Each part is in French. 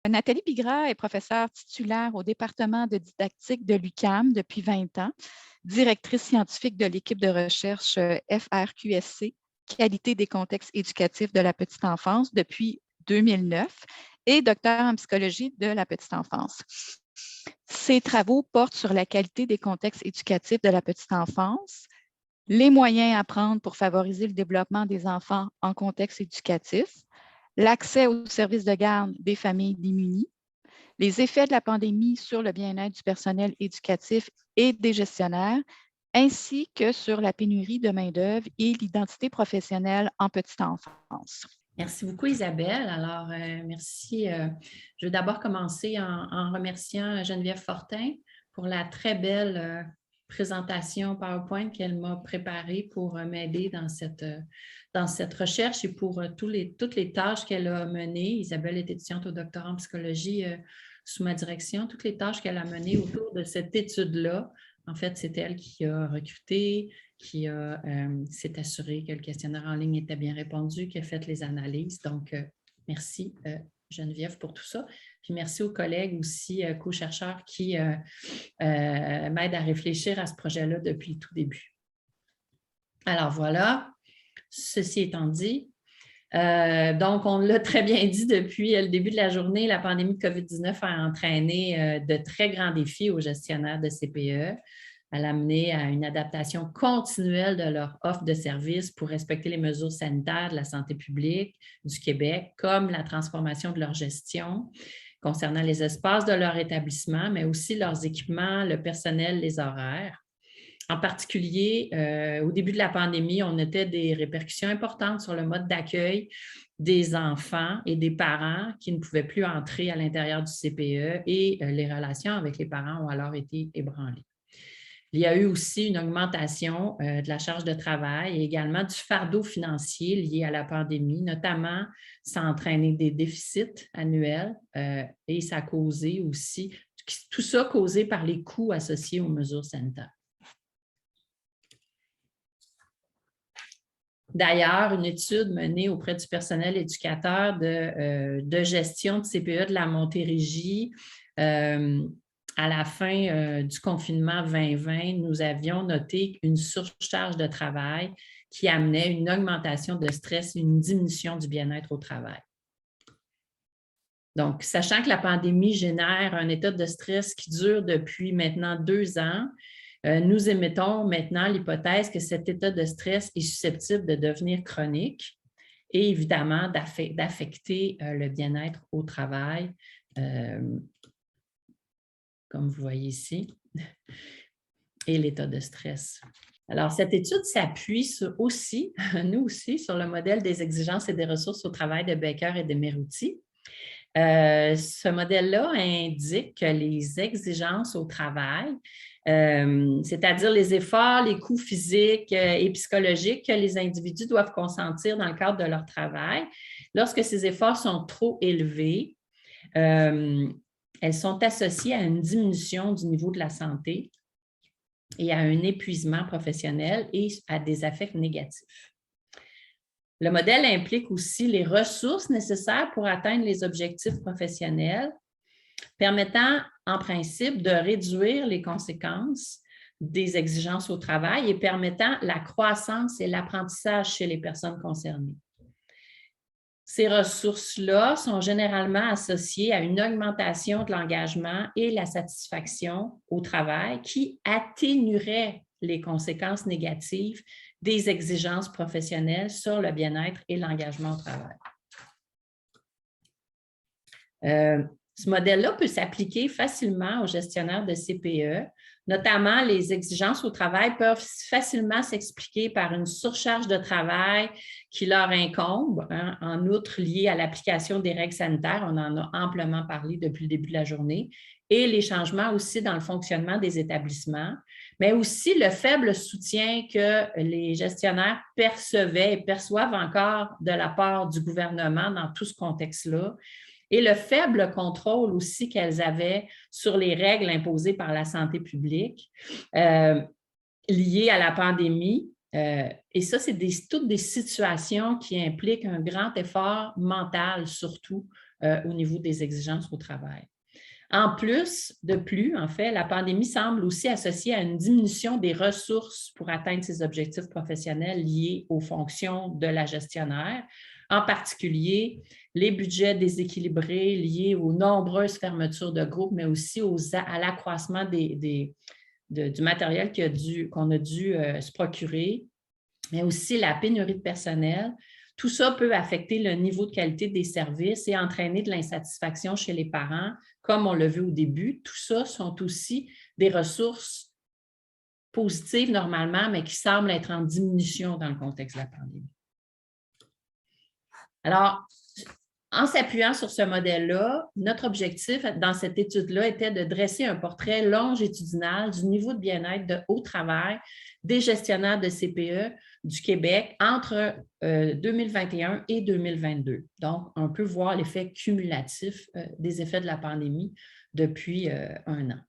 Nathalie Bigras est professeure titulaire au département de didactique de l'UQAM depuis 20 ans, directrice scientifique de l'équipe de recherche FRQSC, Qualité des contextes éducatifs de la petite enfance depuis 2009 et docteur en psychologie de la petite enfance. Ses travaux portent sur la qualité des contextes éducatifs de la petite enfance, les moyens à prendre pour favoriser le développement des enfants en contexte éducatif, l'accès aux services de garde des familles démunies, les effets de la pandémie sur le bien-être du personnel éducatif et des gestionnaires, ainsi que sur la pénurie de main-d'œuvre et l'identité professionnelle en petite enfance. Merci beaucoup, Isabelle. Alors, merci. Je veux d'abord commencer en remerciant Geneviève Fortin pour la très belle présentation PowerPoint qu'elle m'a préparée pour m'aider dans cette recherche et pour toutes les tâches qu'elle a menées. Isabelle est étudiante au doctorat en psychologie sous ma direction. Toutes les tâches qu'elle a menées autour de cette étude-là, en fait, c'est elle qui a recruté, qui s'est assuré que le questionnaire en ligne était bien répondu, qui a fait les analyses. Donc, merci Geneviève pour tout ça. Puis merci aux collègues aussi, co-chercheurs qui m'aident à réfléchir à ce projet-là depuis le tout début. Alors voilà, ceci étant dit, donc, on l'a très bien dit depuis le début de la journée, la pandémie de COVID-19 a entraîné de très grands défis aux gestionnaires de CPE. Elle a amené à une adaptation continuelle de leur offre de services pour respecter les mesures sanitaires de la santé publique du Québec, comme la transformation de leur gestion concernant les espaces de leur établissement, mais aussi leurs équipements, le personnel, les horaires. En particulier, au début de la pandémie, on notait des répercussions importantes sur le mode d'accueil des enfants et des parents qui ne pouvaient plus entrer à l'intérieur du CPE et les relations avec les parents ont alors été ébranlées. Il y a eu aussi une augmentation de la charge de travail et également du fardeau financier lié à la pandémie, notamment ça a entraîné des déficits annuels et ça a causé aussi, tout ça causé par les coûts associés aux mesures sanitaires. D'ailleurs, une étude menée auprès du personnel éducateur de gestion de CPE de la Montérégie, à la fin du confinement 2020, nous avions noté une surcharge de travail qui amenait une augmentation de stress et une diminution du bien-être au travail. Donc, sachant que la pandémie génère un état de stress qui dure depuis maintenant 2 ans, nous émettons maintenant l'hypothèse que cet état de stress est susceptible de devenir chronique et évidemment d'affecter le bien-être au travail, comme vous voyez ici, et l'état de stress. Alors, cette étude s'appuie aussi, nous aussi, sur le modèle des exigences et des ressources au travail de Baker et de Meruti. Ce modèle-là indique que les exigences au travail, c'est-à-dire les efforts, les coûts physiques et psychologiques que les individus doivent consentir dans le cadre de leur travail, lorsque ces efforts sont trop élevés, elles sont associées à une diminution du niveau de la santé et à un épuisement professionnel et à des affects négatifs. Le modèle implique aussi les ressources nécessaires pour atteindre les objectifs professionnels, permettant en principe de réduire les conséquences des exigences au travail et permettant la croissance et l'apprentissage chez les personnes concernées. Ces ressources-là sont généralement associées à une augmentation de l'engagement et la satisfaction au travail qui atténuerait les conséquences négatives des exigences professionnelles sur le bien-être et l'engagement au travail. Ce modèle-là peut s'appliquer facilement aux gestionnaires de CPE, notamment les exigences au travail peuvent facilement s'expliquer par une surcharge de travail qui leur incombe, hein, en outre liée à l'application des règles sanitaires, on en a amplement parlé depuis le début de la journée, et les changements aussi dans le fonctionnement des établissements, mais aussi le faible soutien que les gestionnaires percevaient et perçoivent encore de la part du gouvernement dans tout ce contexte-là, et le faible contrôle aussi qu'elles avaient sur les règles imposées par la santé publique liées à la pandémie. Et ça, c'est toutes des situations qui impliquent un grand effort mental, surtout au niveau des exigences au travail. En plus, en fait, la pandémie semble aussi associée à une diminution des ressources pour atteindre ces objectifs professionnels liés aux fonctions de la gestionnaire, en particulier les budgets déséquilibrés liés aux nombreuses fermetures de groupes, mais aussi à l'accroissement du matériel qu'on a dû se procurer, mais aussi la pénurie de personnel. Tout ça peut affecter le niveau de qualité des services et entraîner de l'insatisfaction chez les parents, comme on l'a vu au début. Tout ça sont aussi des ressources positives normalement, mais qui semblent être en diminution dans le contexte de la pandémie. Alors, en s'appuyant sur ce modèle-là, notre objectif dans cette étude-là était de dresser un portrait longitudinal du niveau de bien-être au travail des gestionnaires de CPE du Québec entre 2021 et 2022. Donc, on peut voir l'effet cumulatif des effets de la pandémie depuis un an.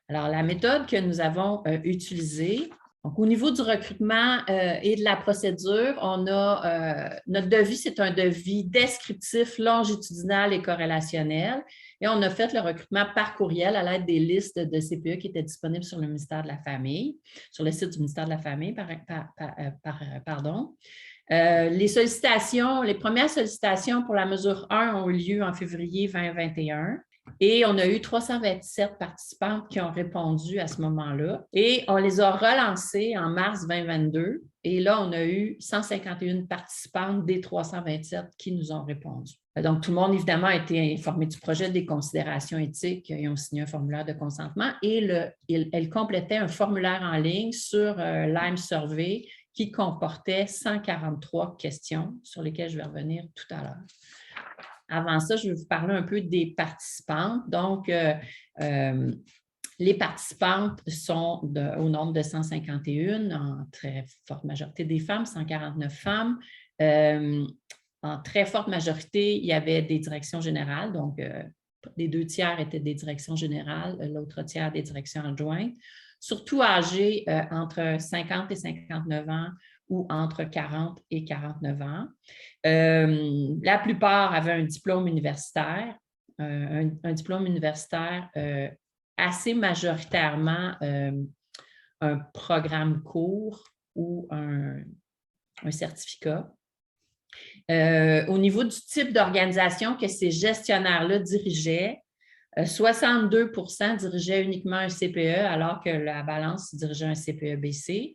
Alors, la méthode que nous avons utilisée, donc, au niveau du recrutement et de la procédure, on a notre devis, c'est un devis descriptif, longitudinal et corrélationnel. Et on a fait le recrutement par courriel à l'aide des listes de CPE qui étaient disponibles sur le ministère de la Famille, sur le site du ministère de la Famille, pardon. Les premières sollicitations pour la mesure 1 ont eu lieu en février 2021. Et on a eu 327 participantes qui ont répondu à ce moment-là. Et on les a relancées en mars 2022. Et là, on a eu 151 participantes des 327 qui nous ont répondu. Donc, tout le monde, évidemment, a été informé du projet, des considérations éthiques. Ils ont signé un formulaire de consentement et elles complétaient un formulaire en ligne sur Lime Survey qui comportait 143 questions sur lesquelles je vais revenir tout à l'heure. Avant ça, je vais vous parler un peu des participantes. Donc, les participantes sont au nombre de 151, en très forte majorité des femmes, 149 femmes. En très forte majorité, il y avait des directions générales, donc les 2 tiers étaient des directions générales, l'autre tiers des directions adjointes, surtout âgés entre 50 et 59 ans ou entre 40 et 49 ans. La plupart avaient un diplôme universitaire, un diplôme universitaire assez majoritairement un programme court ou un certificat. Au niveau du type d'organisation que ces gestionnaires-là dirigeaient, 62 dirigeaient uniquement un CPE, alors que la balance dirigeait un CPE-BC.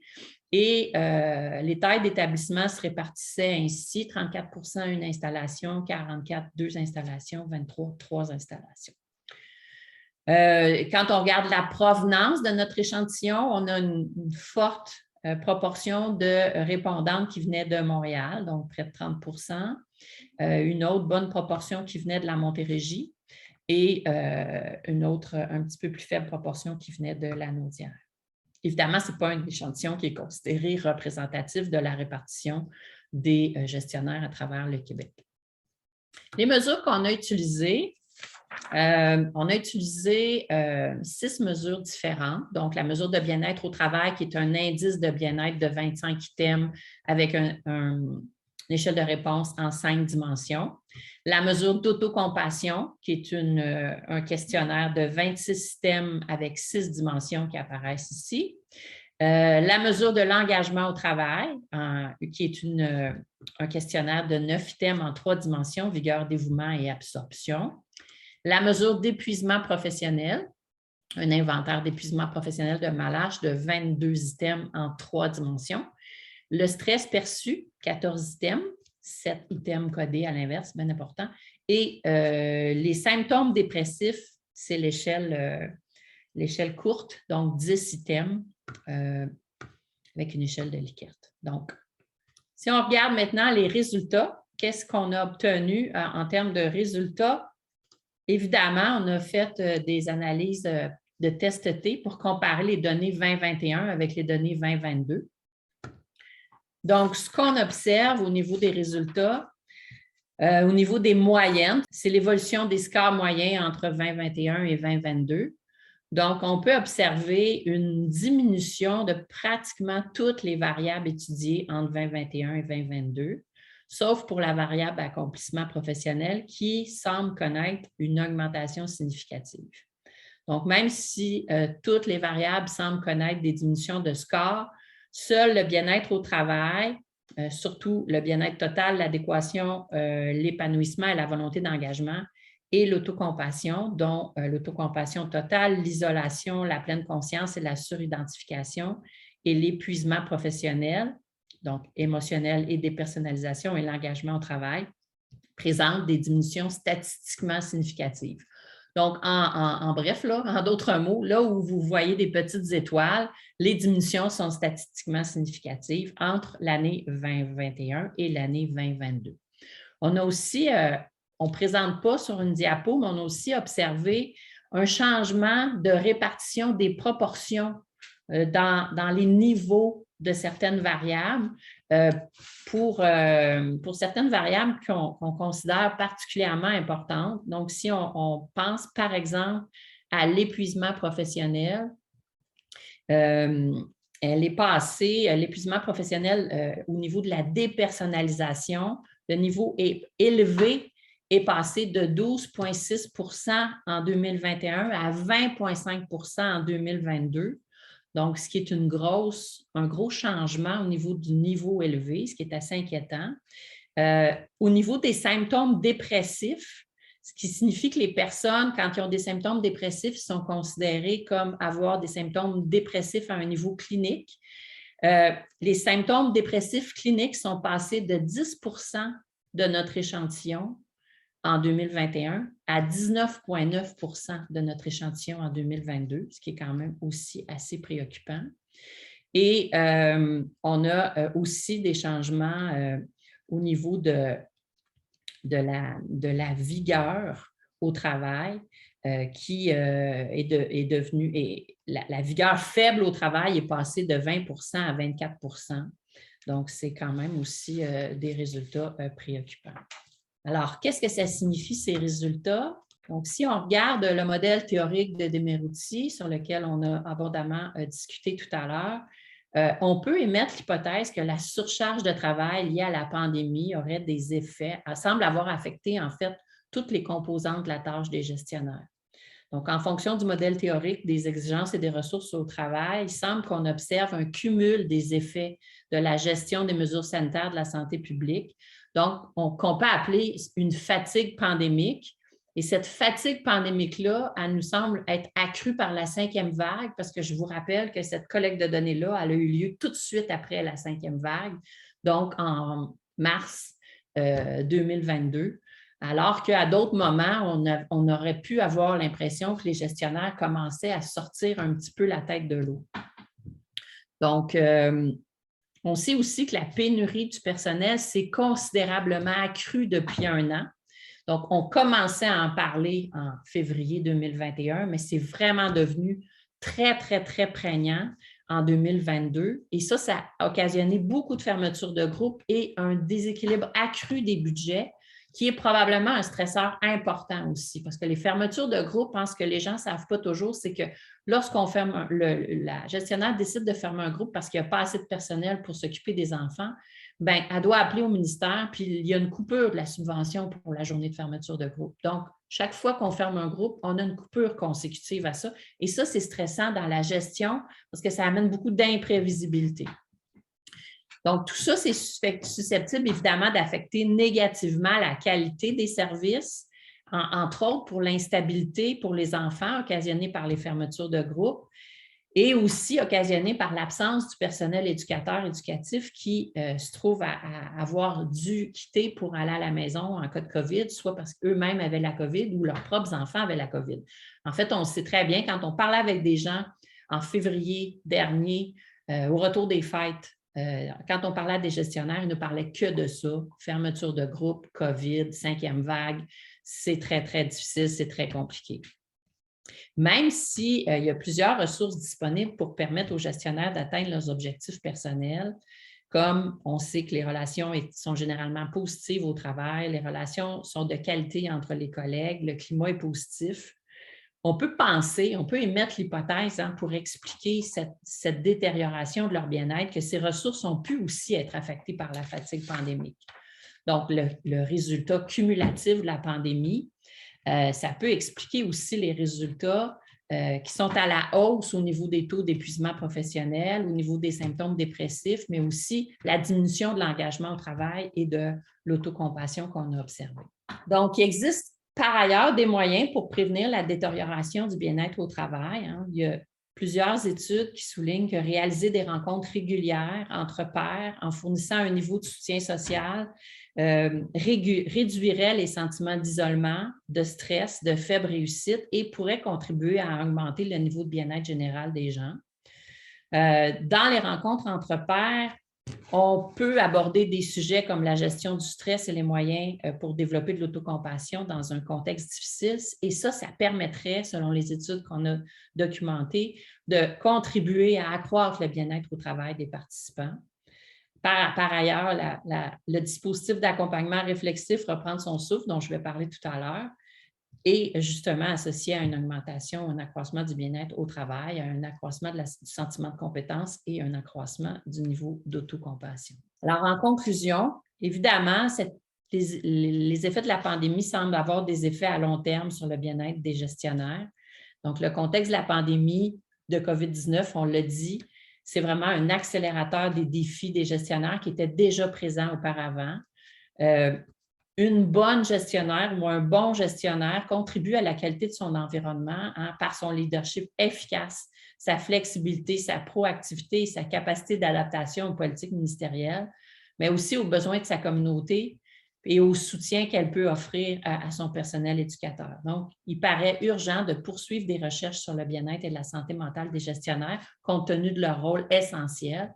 Et les tailles d'établissement se répartissaient ainsi, 34 une installation, 44 2 installations, 23 3 installations. Quand on regarde la provenance de notre échantillon, on a une forte proportion de répondantes qui venaient de Montréal, donc près de 30 une autre bonne proportion qui venait de la Montérégie et une autre un petit peu plus faible proportion qui venait de la Naudière. Évidemment, ce n'est pas un échantillon qui est considéré représentatif de la répartition des gestionnaires à travers le Québec. Les mesures qu'on a utilisées, on a utilisé 6 mesures différentes. Donc, la mesure de bien-être au travail, qui est un indice de bien-être de 25 items avec une échelle de réponse en 5 dimensions. La mesure d'autocompassion, qui est un questionnaire de 26 items avec 6 dimensions qui apparaissent ici. La mesure de l'engagement au travail, qui est un questionnaire de 9 items en 3 dimensions, vigueur, dévouement et absorption. La mesure d'épuisement professionnel, un inventaire d'épuisement professionnel de Malache de 22 items en 3 dimensions. Le stress perçu, 14 items, 7 items codés à l'inverse, bien important. Et les symptômes dépressifs, c'est l'échelle courte, donc 10 items avec une échelle de Likert. Donc, si on regarde maintenant les résultats, qu'est-ce qu'on a obtenu en termes de résultats? Évidemment, on a fait des analyses de test T pour comparer les données 2021 avec les données 2022. Donc, ce qu'on observe au niveau des résultats, au niveau des moyennes, c'est l'évolution des scores moyens entre 2021 et 2022. Donc, on peut observer une diminution de pratiquement toutes les variables étudiées entre 2021 et 2022. sauf pour la variable accomplissement professionnel qui semble connaître une augmentation significative. Donc, même si toutes les variables semblent connaître des diminutions de score, seul le bien-être au travail, surtout le bien-être total, l'adéquation, l'épanouissement et la volonté d'engagement, et l'autocompassion, dont l'autocompassion totale, l'isolation, la pleine conscience et la suridentification, et l'épuisement professionnel, donc émotionnel et dépersonnalisation et l'engagement au travail, présentent des diminutions statistiquement significatives. Donc, en bref, là, en d'autres mots, là où vous voyez des petites étoiles, les diminutions sont statistiquement significatives entre l'année 2021 et l'année 2022. On a aussi, on ne présente pas sur une diapo, mais on a aussi observé un changement de répartition des proportions dans les niveaux de certaines variables pour certaines variables qu'on considère particulièrement importantes. Donc, si on pense, par exemple, à l'épuisement professionnel, elle est passée, l'épuisement professionnel au niveau de la dépersonnalisation, le niveau est élevé, est passé de 12,6 % en 2021 à 20,5 % en 2022. Donc, ce qui est un gros changement au niveau du niveau élevé, ce qui est assez inquiétant. Au niveau des symptômes dépressifs, ce qui signifie que les personnes, quand ils ont des symptômes dépressifs, sont considérées comme avoir des symptômes dépressifs à un niveau clinique. Les symptômes dépressifs cliniques sont passés de 10 % de notre échantillon en 2021 à 19,9 % de notre échantillon en 2022, ce qui est quand même aussi assez préoccupant. Et on a aussi des changements au niveau de la vigueur au travail qui est devenue, et la vigueur faible au travail est passée de 20 % à 24 %. Donc, c'est quand même aussi des résultats préoccupants. Alors, qu'est-ce que ça signifie, ces résultats? Donc, si on regarde le modèle théorique de Demirrouti, sur lequel on a abondamment discuté tout à l'heure, on peut émettre l'hypothèse que la surcharge de travail liée à la pandémie aurait des effets, semble avoir affecté en fait toutes les composantes de la tâche des gestionnaires. Donc, en fonction du modèle théorique des exigences et des ressources au travail, il semble qu'on observe un cumul des effets de la gestion des mesures sanitaires de la santé publique, donc qu'on peut appeler une fatigue pandémique. Et cette fatigue pandémique-là, elle nous semble être accrue par la 5e vague, parce que je vous rappelle que cette collecte de données-là, elle a eu lieu tout de suite après la 5e vague, donc en mars 2022, alors qu'à d'autres moments, on aurait pu avoir l'impression que les gestionnaires commençaient à sortir un petit peu la tête de l'eau. Donc, on sait aussi que la pénurie du personnel s'est considérablement accrue depuis 1 an. Donc, on commençait à en parler en février 2021, mais c'est vraiment devenu très, très, très prégnant en 2022. Et ça a occasionné beaucoup de fermetures de groupes et un déséquilibre accru des budgets, qui est probablement un stresseur important aussi, parce que les fermetures de groupe, ce que les gens ne savent pas toujours, c'est que lorsqu'on ferme, la gestionnaire décide de fermer un groupe parce qu'il n'y a pas assez de personnel pour s'occuper des enfants, bien, elle doit appeler au ministère, puis il y a une coupure de la subvention pour la journée de fermeture de groupe. Donc, chaque fois qu'on ferme un groupe, on a une coupure consécutive à ça. Et ça, c'est stressant dans la gestion parce que ça amène beaucoup d'imprévisibilité. Donc, tout ça, c'est susceptible, évidemment, d'affecter négativement la qualité des services, entre autres pour l'instabilité pour les enfants occasionnée par les fermetures de groupe et aussi occasionnée par l'absence du personnel éducatif qui se trouve à avoir dû quitter pour aller à la maison en cas de COVID, soit parce qu'eux-mêmes avaient la COVID ou leurs propres enfants avaient la COVID. En fait, on sait très bien, quand on parlait avec des gens en février dernier, au retour des fêtes, quand on parlait à des gestionnaires, ils ne parlaient que de ça, fermeture de groupe, COVID, 5e vague, c'est très, très difficile, c'est très compliqué. Même s'il y a plusieurs ressources disponibles pour permettre aux gestionnaires d'atteindre leurs objectifs personnels, comme on sait que les relations sont généralement positives au travail, les relations sont de qualité entre les collègues, le climat est positif, on peut penser, on peut émettre l'hypothèse pour expliquer cette détérioration de leur bien-être, que ces ressources ont pu aussi être affectées par la fatigue pandémique. Donc, le résultat cumulatif de la pandémie, ça peut expliquer aussi les résultats qui sont à la hausse au niveau des taux d'épuisement professionnel, au niveau des symptômes dépressifs, mais aussi la diminution de l'engagement au travail et de l'autocompassion qu'on a observée. Donc, il existe par ailleurs des moyens pour prévenir la détérioration du bien-être au travail. Il y a plusieurs études qui soulignent que réaliser des rencontres régulières entre pairs en fournissant un niveau de soutien social réduirait les sentiments d'isolement, de stress, de faible réussite et pourrait contribuer à augmenter le niveau de bien-être général des gens. Dans les rencontres entre pairs, on peut aborder des sujets comme la gestion du stress et les moyens pour développer de l'autocompassion dans un contexte difficile. Et ça permettrait, selon les études qu'on a documentées, de contribuer à accroître le bien-être au travail des participants. Par ailleurs, le dispositif d'accompagnement réflexif reprendre son souffle, dont je vais parler tout à l'heure, est justement associé à une augmentation, un accroissement du bien-être au travail, un accroissement du sentiment de compétence et un accroissement du niveau d'autocompassion. Alors, en conclusion, évidemment, les effets de la pandémie semblent avoir des effets à long terme sur le bien-être des gestionnaires. Donc, le contexte de la pandémie de COVID-19, on l'a dit, c'est vraiment un accélérateur des défis des gestionnaires qui étaient déjà présents auparavant. Une bonne gestionnaire ou un bon gestionnaire contribue à la qualité de son environnement par son leadership efficace, sa flexibilité, sa proactivité et sa capacité d'adaptation aux politiques ministérielles, mais aussi aux besoins de sa communauté et au soutien qu'elle peut offrir à son personnel éducateur. Donc, il paraît urgent de poursuivre des recherches sur le bien-être et la santé mentale des gestionnaires compte tenu de leur rôle essentiel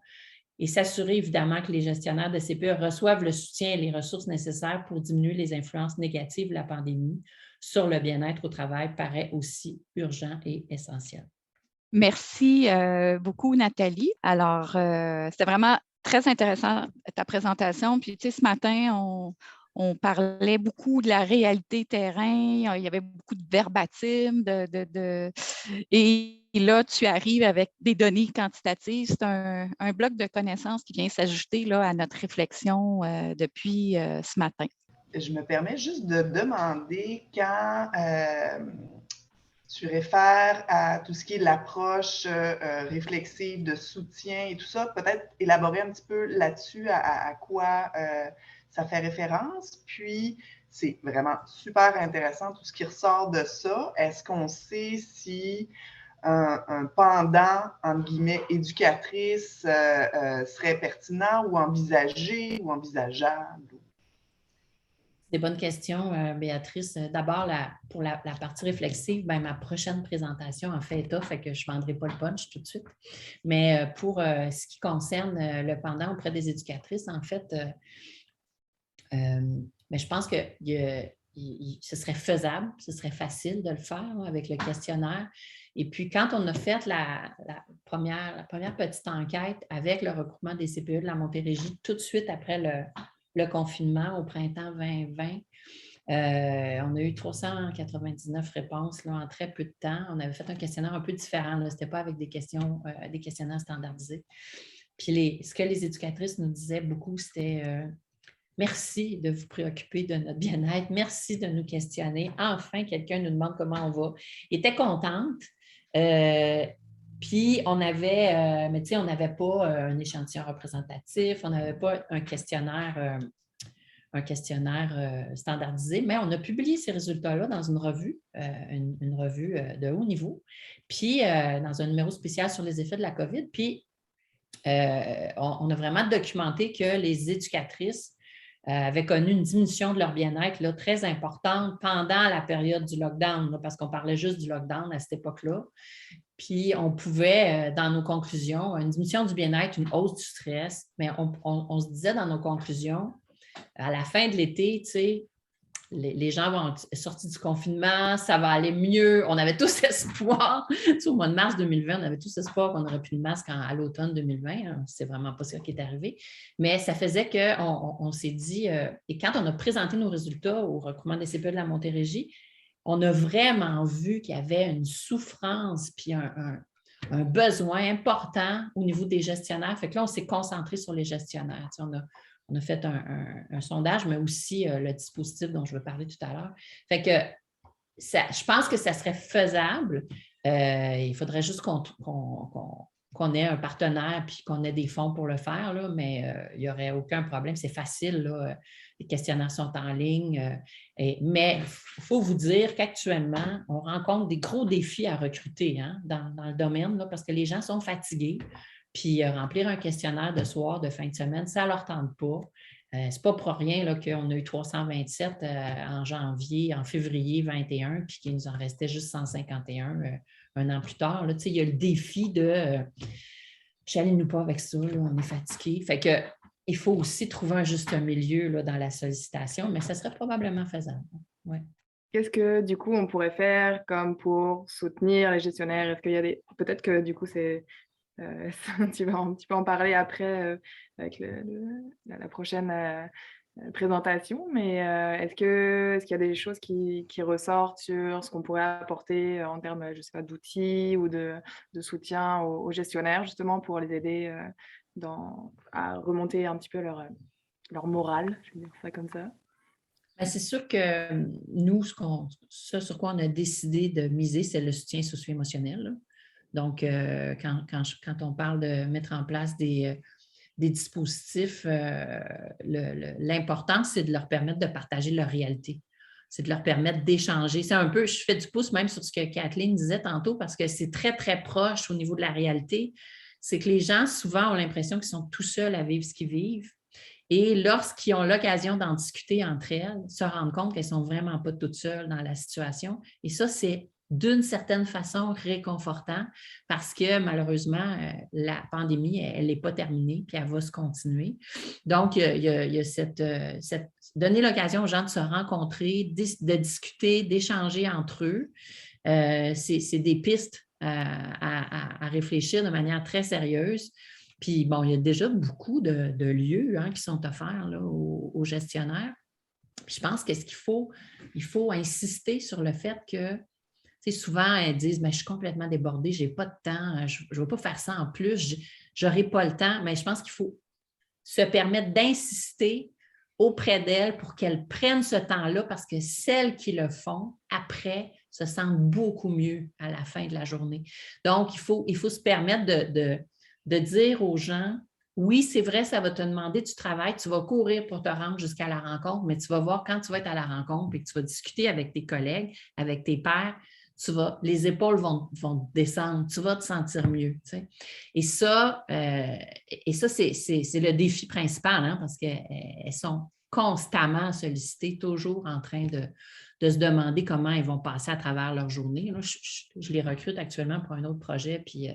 et s'assurer évidemment que les gestionnaires de CPE reçoivent le soutien et les ressources nécessaires pour diminuer les influences négatives de la pandémie sur le bien-être au travail paraît aussi urgent et essentiel. Merci beaucoup, Nathalie. Alors, c'était vraiment très intéressant ta présentation. Puis, tu sais, ce matin, on parlait beaucoup de la réalité terrain. Il y avait beaucoup de verbatim. Et là, tu arrives avec des données quantitatives. C'est un bloc de connaissances qui vient s'ajouter là, à notre réflexion depuis ce matin. Je me permets juste de demander quand tu réfères à tout ce qui est l'approche réflexive de soutien et tout ça, peut-être élaborer un petit peu là-dessus à quoi ça fait référence. Puis, c'est vraiment super intéressant tout ce qui ressort de ça. Est-ce qu'on sait si un pendant, entre guillemets, éducatrice serait pertinent ou envisagé ou envisageable? Des bonnes questions, Béatrice. D'abord, pour la partie réflexive, ma prochaine présentation en fait état, fait que je ne vendrai pas le punch tout de suite. Mais pour ce qui concerne le pendant auprès des éducatrices, en fait, je pense que ce serait faisable, ce serait facile de le faire là, avec le questionnaire. Et puis, quand on a fait la première petite enquête avec le regroupement des CPE de la Montérégie, tout de suite après le confinement au printemps 2020, on a eu 399 réponses là, en très peu de temps. On avait fait un questionnaire un peu différent. Ce n'était pas avec des questionnaires standardisés. Puis ce que les éducatrices nous disaient beaucoup, c'était merci de vous préoccuper de notre bien-être. Merci de nous questionner. Enfin, quelqu'un nous demande comment on va. Ils étaient contentes. Puis, on avait, mais tu sais, on n'avait pas un échantillon représentatif, on n'avait pas un questionnaire standardisé, mais on a publié ces résultats-là dans une revue, une revue de haut niveau, puis dans un numéro spécial sur les effets de la COVID. Puis, on a vraiment documenté que les éducatrices avaient connu une diminution de leur bien-être là, très importante pendant la période du lockdown, là, parce qu'on parlait juste du lockdown à cette époque-là. Puis, on pouvait, dans nos conclusions, une diminution du bien-être, une hausse du stress, mais on se disait dans nos conclusions, à la fin de l'été, tu sais, les gens vont sortir du confinement, ça va aller mieux. On avait tous espoir. Au mois de mars 2020, on avait tous espoir qu'on n'aurait plus de masque à l'automne 2020. C'est vraiment pas ça qui est arrivé. Mais ça faisait qu'on s'est dit, et quand on a présenté nos résultats au regroupement des CPE de la Montérégie, on a vraiment vu qu'il y avait une souffrance puis un besoin important au niveau des gestionnaires. Fait que là, on s'est concentré sur les gestionnaires. Tu sais, on a fait un sondage, mais aussi le dispositif dont je veux parler tout à l'heure. Fait que je pense que ça serait faisable. Il faudrait juste qu'on ait un partenaire puis qu'on ait des fonds pour le faire, là, mais il n'y aurait aucun problème. C'est facile, là. Les questionnaires sont en ligne. Mais il faut vous dire qu'actuellement, on rencontre des gros défis à recruter dans le domaine là, parce que les gens sont fatigués. Puis remplir un questionnaire de soir, de fin de semaine, ça ne leur tente pas. Ce n'est pas pour rien là, qu'on a eu 327 en février 2021, puis qu'il nous en restait juste 151 un an plus tard. Là, il y a le défi de j'allais-nous pas avec ça, là, on est fatigué. Fait que il faut aussi trouver un juste milieu là, dans la sollicitation, mais ça serait probablement faisable. Ouais. Qu'est-ce que, du coup, on pourrait faire comme pour soutenir les gestionnaires? Est-ce qu'il y a des... Peut-être que, du coup, c'est... tu vas un petit peu en parler après avec la prochaine présentation, mais est-ce qu'il y a des choses qui ressortent sur ce qu'on pourrait apporter en termes, je sais pas, d'outils ou de soutien aux gestionnaires, justement, pour les aider à remonter un petit peu leur morale, je vais dire ça comme ça? Bien, c'est sûr que nous, ce sur quoi on a décidé de miser, c'est le soutien socio-émotionnel, là. Donc, quand on parle de mettre en place des dispositifs, l'important, c'est de leur permettre de partager leur réalité. C'est de leur permettre d'échanger. C'est un peu, je fais du pouce même sur ce que Kathleen disait tantôt, parce que c'est très, très proche au niveau de la réalité. C'est que les gens, souvent, ont l'impression qu'ils sont tout seuls à vivre ce qu'ils vivent. Et lorsqu'ils ont l'occasion d'en discuter entre elles, se rendent compte qu'elles ne sont vraiment pas toutes seules dans la situation. Et ça, c'est d'une certaine façon réconfortant parce que malheureusement, la pandémie, elle n'est pas terminée puis elle va se continuer. Donc, il y a donner l'occasion aux gens de se rencontrer, de discuter, d'échanger entre eux. C'est des pistes à réfléchir de manière très sérieuse. Puis, bon, il y a déjà beaucoup de lieux qui sont offerts là, aux gestionnaires. Puis, je pense qu'il faut insister sur le fait que souvent, elles disent je suis complètement débordée, je n'ai pas de temps, je ne vais pas faire ça en plus, je n'aurai pas le temps. Mais je pense qu'il faut se permettre d'insister auprès d'elles pour qu'elles prennent ce temps-là parce que celles qui le font, après, se sentent beaucoup mieux à la fin de la journée. Donc, il faut se permettre de dire aux gens oui, c'est vrai, ça va te demander du travail, tu vas courir pour te rendre jusqu'à la rencontre, mais tu vas voir quand tu vas être à la rencontre et que tu vas discuter avec tes collègues, avec tes pairs, les épaules vont descendre, tu vas te sentir mieux. Tu sais. Et ça, c'est le défi principal parce qu'elles sont constamment sollicitées, toujours en train de se demander comment elles vont passer à travers leur journée. Là, je les recrute actuellement pour un autre projet, puis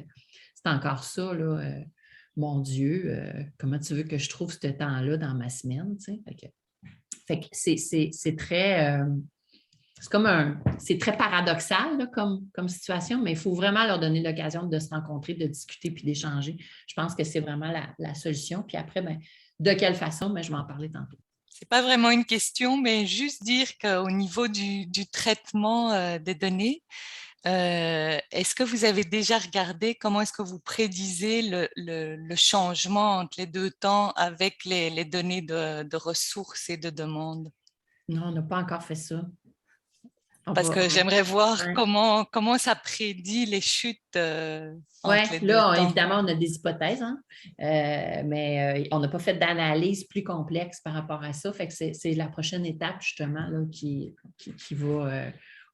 c'est encore ça, là, mon Dieu, comment tu veux que je trouve ce temps-là dans ma semaine? Tu sais? Fait que c'est très... c'est très paradoxal là, comme situation, mais il faut vraiment leur donner l'occasion de se rencontrer, de discuter puis d'échanger. Je pense que c'est vraiment la solution. Puis après, de quelle façon? Je vais en parler tantôt. Ce n'est pas vraiment une question, mais juste dire qu'au niveau du traitement des données, est-ce que vous avez déjà regardé comment est-ce que vous prédisez le changement entre les deux temps avec les données de ressources et de demandes? Non, on n'a pas encore fait ça. Parce que j'aimerais voir comment ça prédit les chutes. Oui, là, évidemment, on a des hypothèses, mais on n'a pas fait d'analyse plus complexe par rapport à ça. Fait que c'est la prochaine étape, justement, là, qui va.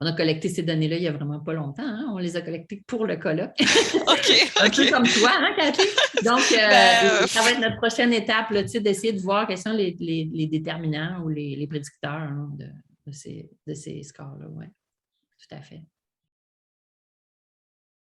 On a collecté ces données-là il n'y a vraiment pas longtemps. On les a collectées pour le colloque. Un peu comme toi, Cathy? Donc, ça va être notre prochaine étape, d'essayer de voir quels sont les déterminants ou les prédicteurs de ces scores-là. Oui, tout à fait.